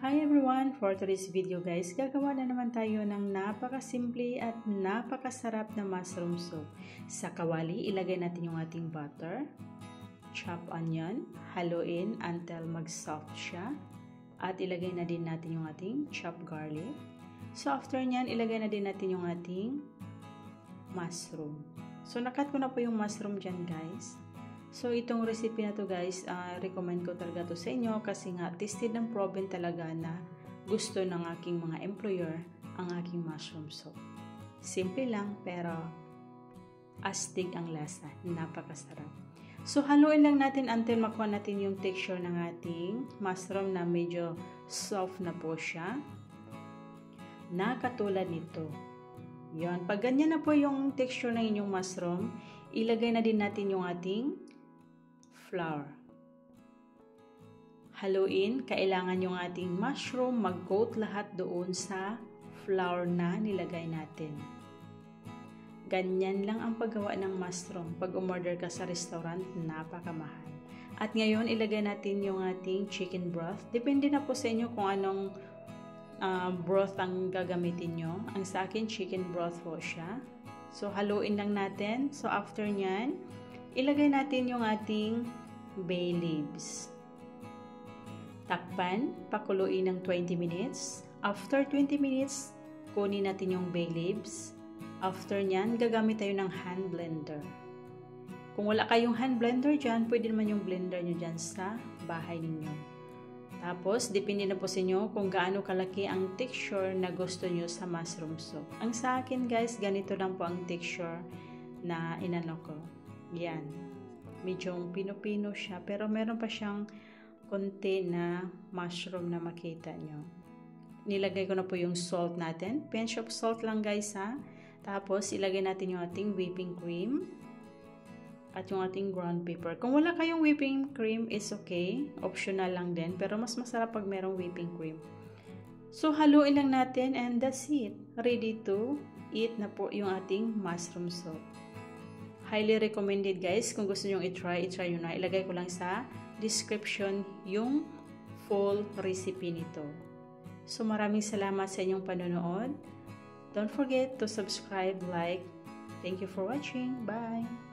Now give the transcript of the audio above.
Hi everyone! For today's video guys, gagawa na naman tayo ng napakasimple at napakasarap na mushroom soup. Sa kawali, ilagay natin yung ating butter, chop onion, haluin until mag-soft siya, at ilagay na din natin yung ating chopped garlic. So after nyan, ilagay na din natin yung ating mushroom. So nakat ko na po yung mushroom dyan guys. So, itong recipe na to guys, recommend ko talaga to sa inyo kasi nga tested ng proven talaga na gusto ng aking mga employer ang aking mushroom soup. Simple lang pero astig ang lasa, napakasarap. So, haluin lang natin until makuha natin yung texture ng ating mushroom na medyo soft na po siya. Na katulad nito. Yon, pag ganyan na po yung texture ng inyong mushroom, ilagay na din natin yung ating flour. Haluin, kailangan yung ating mushroom mag-coat lahat doon sa flour na nilagay natin. Ganyan lang ang paggawa ng mushroom. Pag umorder ka sa restaurant, napakamahal. At ngayon, ilagay natin yung ating chicken broth. Depende na po sa inyo kung anong broth ang gagamitin nyo. Ang sa akin, chicken broth po siya. So, haluin lang natin. So, after nyan, ilagay natin yung ating bay leaves. Takpan, pakuluin ng 20 minutes. After 20 minutes, kunin natin yung bay leaves. After nyan, gagamit tayo ng hand blender. Kung wala kayong hand blender dyan, pwede naman yung blender nyo dyan sa bahay ninyo. Tapos, depende na po sa inyo kung gaano kalaki ang texture na gusto nyo sa mushroom soup. Ang sa akin guys, ganito lang po ang texture na inano ko. Yan. Medyo pino-pino siya. Pero meron pa siyang konti na mushroom na makita nyo. Nilagay ko na po yung salt natin. Pinch of salt lang guys ha. Tapos ilagay natin yung ating whipping cream. At yung ating ground pepper. Kung wala kayong whipping cream, is okay. Optional lang din. Pero mas masarap pag merong whipping cream. So haluin lang natin and that's it. Ready to eat na po yung ating mushroom soup. Highly recommended guys. Kung gusto nyo i-try nyo na. Ilagay ko lang sa description yung full recipe nito. So maraming salamat sa inyong panonood. Don't forget to subscribe, like. Thank you for watching. Bye!